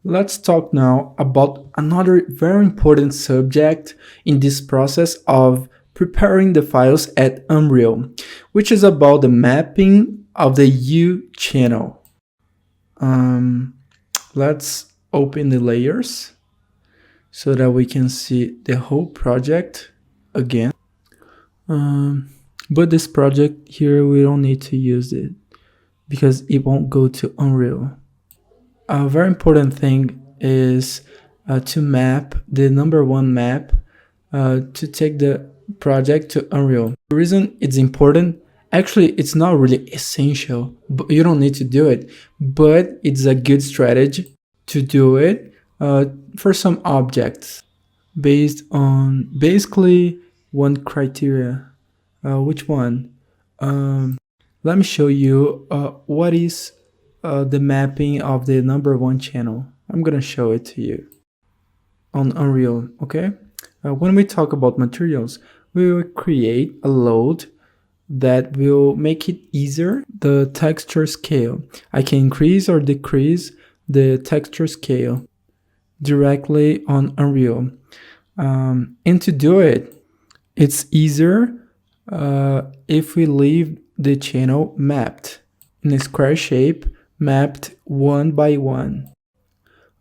Let's talk now about another very important subject in this process of preparing the files at Unreal, which is about the mapping of the U channel. Um, let's open the layers so that we can see the whole project again. But this project here, we don't need to use it because it won't go to Unreal. A very important thing is to map the number one map to take the project to Unreal. The reason it's important, actually, it's not really essential, but you don't need to do it, but it's a good strategy to do it for some objects based on basically one criteria. Which one? Let me show you what is the mapping of the number one channel. I'm gonna show it to you on Unreal, okay? When we talk about materials, we will create a load that will make it easier. The texture scale. I can increase or decrease the texture scale directly on Unreal. And to do it, it's easier if we leave the channel mapped in a square shape, mapped 1 by 1,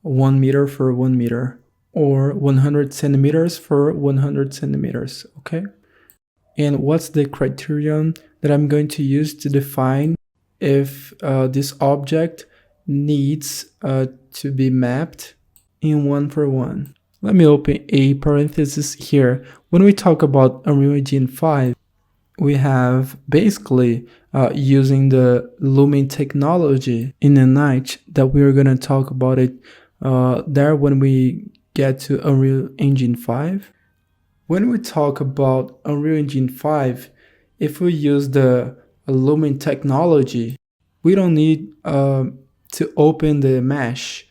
1 meter for 1 meter, or 100 centimeters for 100 centimeters, okay? And what's the criterion that I'm going to use to define if this object needs to be mapped in 1 for 1? Let me open a parenthesis here. When we talk about Unreal Engine 5, we have basically using the Lumen technology in the night that we're going to talk about it there when we get to Unreal Engine 5. When we talk about Unreal Engine 5, if we use the Lumen technology, we don't need to open the mesh,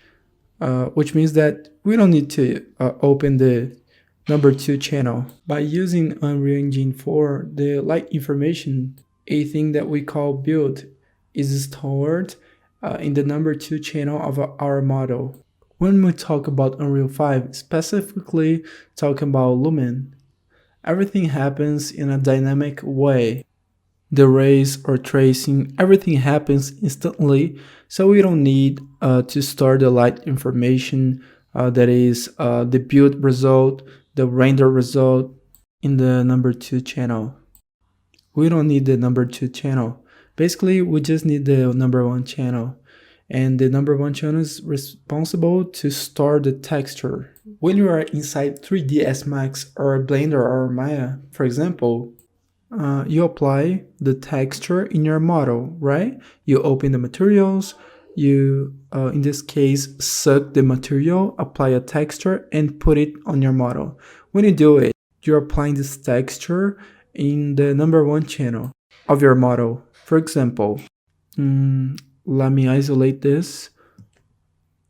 which means that we don't need to open the number 2 channel. By using Unreal Engine 4, the light information, a thing that we call build, is stored in the number 2 channel of our model. When we talk about Unreal 5, specifically talking about Lumen, everything happens in a dynamic way. The rays or tracing, everything happens instantly, so we don't need to store the light information that is the build result, the render result in the number 2 channel. We don't need the number 2 channel. Basically, we just need the number 1 channel. And the number 1 channel is responsible to store the texture. When you are inside 3ds Max or Blender or Maya, for example, you apply the texture in your model, right? You open the materials, you, in this case, suck the material, apply a texture, and put it on your model. When you do it, you're applying this texture in the number 1 channel of your model. For example, let me isolate this.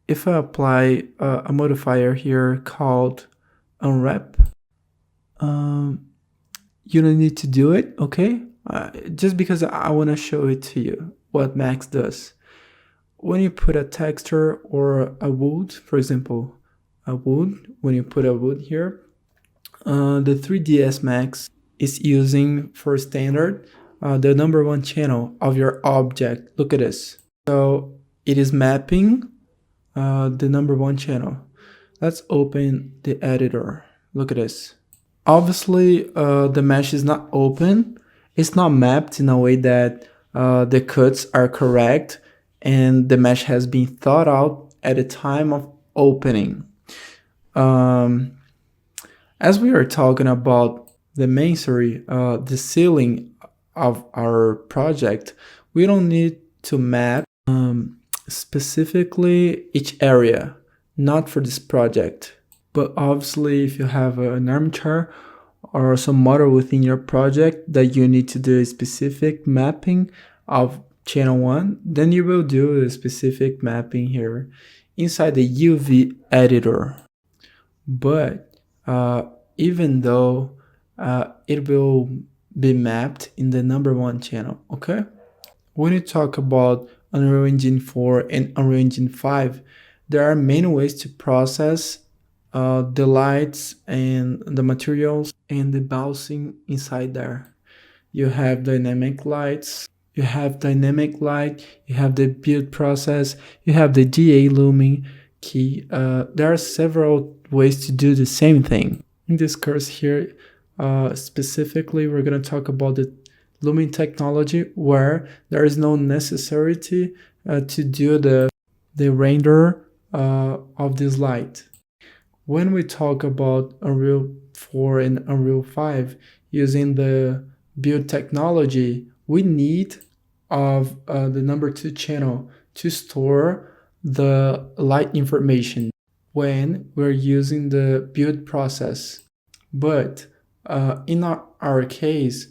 If I apply a modifier here called unwrap, you don't need to do it, okay? Just because I want to show it to you what Max does. When you put a texture or a wood, for example, a wood, when you put a wood here, the 3ds Max is using for standard the number 1 channel of your object. Look at this. So it is mapping the number 1 channel. Let's open the editor. Look at this. Obviously, the mesh is not open. It's not mapped in a way that the cuts are correct and the mesh has been thought out at the time of opening. As we are talking about the masonry, the ceiling of our project, we don't need to map specifically each area, not for this project. But obviously, if you have an armature or some model within your project that you need to do a specific mapping of channel 1, then you will do a specific mapping here inside the UV editor. But even though it will be mapped in the number 1 channel, okay? When you talk about Unreal Engine 4 and Unreal Engine 5, there are many ways to process the lights and the materials and the bouncing inside there. You have dynamic lights, you have dynamic light, you have the build process, you have the DA looming key. There are several ways to do the same thing. In this course here, specifically, we're going to talk about the looming technology, where there is no necessity to do the render of this light. When we talk about Unreal 4 and Unreal 5 using the build technology, we need of the number 2 channel to store the light information when we're using the build process. But in our case,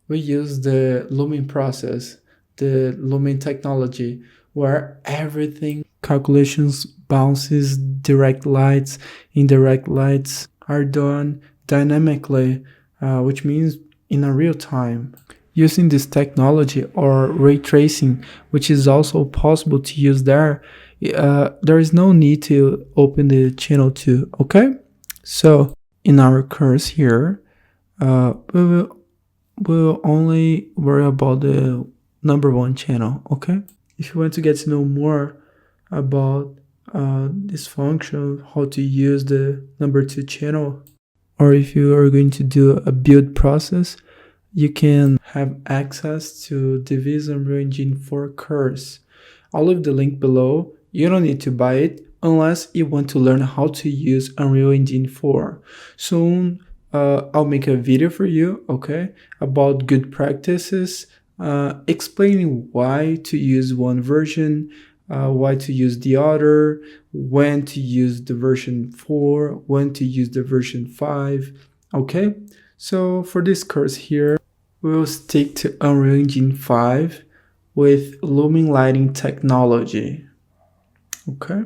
we use the looming process, the looming technology, where everything, calculations, bounces, direct lights, indirect lights are done dynamically, which means in a real time. Using this technology, or ray tracing, which is also possible to use there, there is no need to open the channel 2, okay? So in our course here, we'll only worry about the number 1 channel, okay? If you want to get to know more about this function, how to use the number 2 channel, or if you are going to do a build process, you can have access to the Unreal Engine 4 course. I'll leave the link below. You don't need to buy it unless you want to learn how to use Unreal Engine 4. Soon, I'll make a video for you, okay, about good practices, explaining why to use one version, why to use the other, when to use the version 4, when to use the version 5, okay? So for this course here, we'll stick to Unreal Engine 5 with looming lighting technology, okay?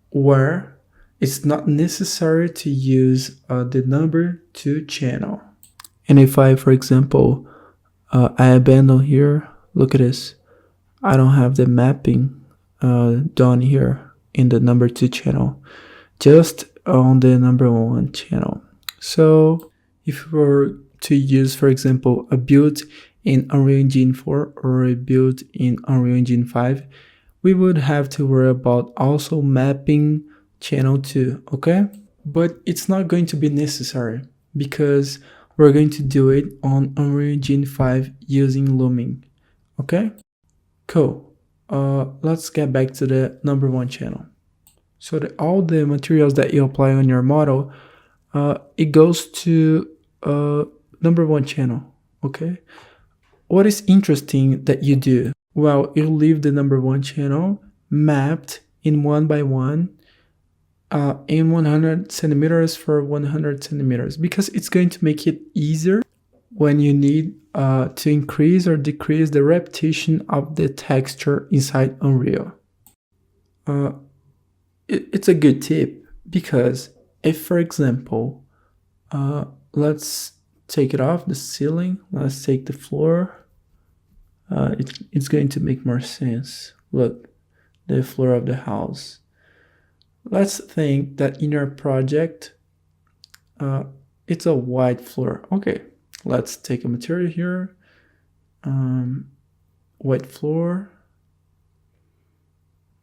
Where it's not necessary to use the number 2 channel. And if I, for example, I abandon here, look at this. I don't have the mapping done here in the number 2 channel, just on the number 1 channel. So if we were to use, for example, a build in Unreal Engine 4 or a build in Unreal Engine 5, we would have to worry about also mapping channel 2, okay? But it's not going to be necessary because we're going to do it on Unreal Engine 5 using looming, okay? Cool. Let's get back to the number 1 channel. So all the materials that you apply on your model, it goes to number 1 channel, okay? What is interesting that you do? Well, you leave the number 1 channel mapped in 1 by 1 in 100 centimeters for 100 centimeters, because it's going to make it easier when you need to increase or decrease the repetition of the texture inside Unreal. It's a good tip, because if, for example, let's take it off the ceiling, let's take the floor, it's going to make more sense. Look, the floor of the house. Let's think that in our project, it's a white floor. Okay, let's take a material here, white floor,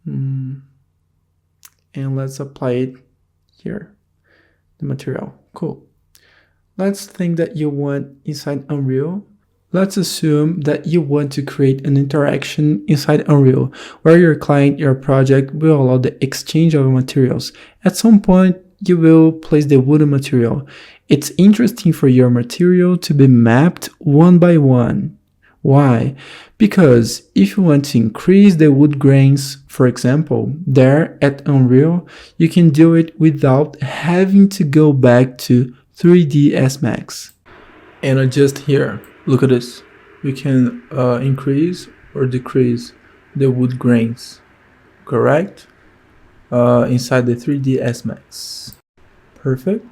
and let's apply it here, the material. Cool. Let's think that you want inside Unreal. Let's assume that you want to create an interaction inside Unreal where your client, your project will allow the exchange of materials. At some point, you will place the wooden material. It's interesting for your material to be mapped 1 by 1. Why? Because if you want to increase the wood grains, for example, there at Unreal, you can do it without having to go back to 3ds Max and adjust here. Look at this. We can increase or decrease the wood grains, correct? Inside the 3ds Max. Perfect.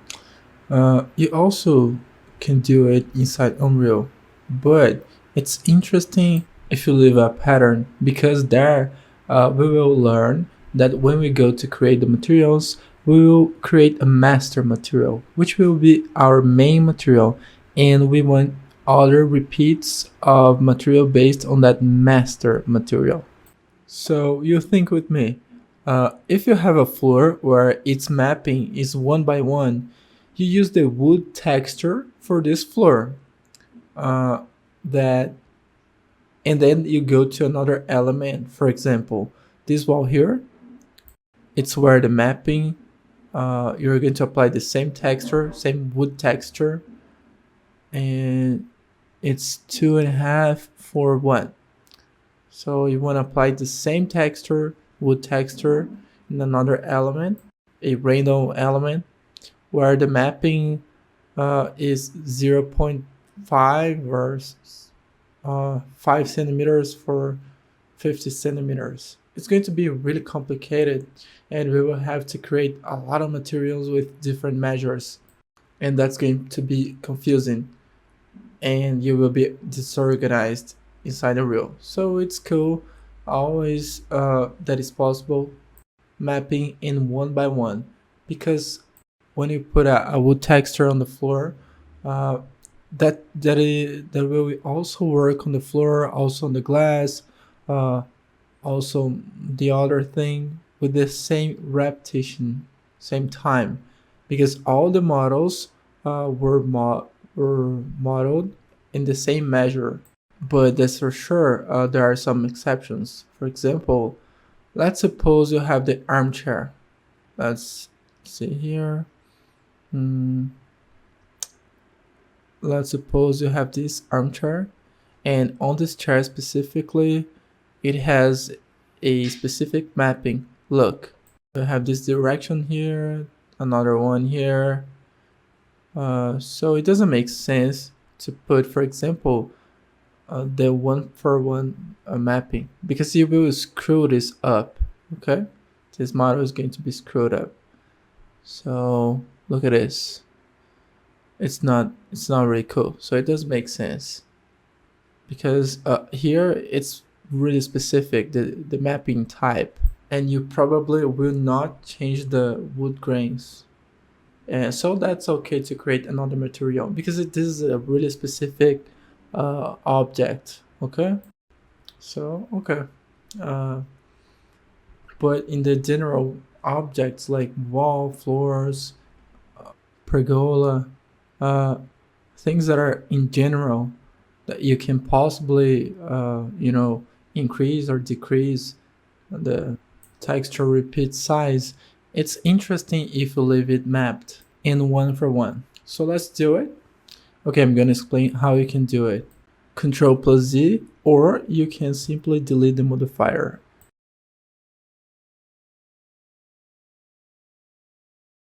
You also can do it inside Unreal, but it's interesting if you leave a pattern, because there we will learn that when we go to create the materials, we will create a master material, which will be our main material, and we want other repeats of material based on that master material. So you think with me, if you have a floor where its mapping is 1 by 1, you use the wood texture for this floor. Uh, that and then you go to another element. For example, this wall here, it's where the mapping, you're going to apply the same texture, same wood texture, and it's 2.5 for 1. So you want to apply the same texture, wood texture, in another element, a random element, where the mapping is 0.5 or 5 centimeters for 50 centimeters. It's going to be really complicated, and we will have to create a lot of materials with different measures, and that's going to be confusing, and you will be disorganized inside the reel. So it's cool always that is possible mapping in 1 by 1, because when you put a wood texture on the floor, uh, that will also work on the floor, also on the glass, uh, also the other thing with the same repetition, same time, because all the models were modeled in the same measure. But that's for sure, there are some exceptions. For example, let's suppose you have the armchair. Let's see here. Hmm. Let's suppose you have this armchair, and on this chair specifically, it has a specific mapping. Look, I have this direction here, another one here. So it doesn't make sense to put, for example, the 1 for 1 mapping, because you will screw this up. Okay, this model is going to be screwed up. So look at this. It's not really cool. So it does make sense, because here it's really specific, the mapping type, and you probably will not change the wood grains. And so that's okay to create another material, because this is a really specific object. Okay, so okay, uh, but in the general objects like wall, floors, pergola, uh, things that are in general that you can possibly increase or decrease the texture repeat size, it's interesting if you leave it mapped in 1 for 1. So let's do it. Okay, I'm gonna explain how you can do it. Control plus Z, or you can simply delete the modifier.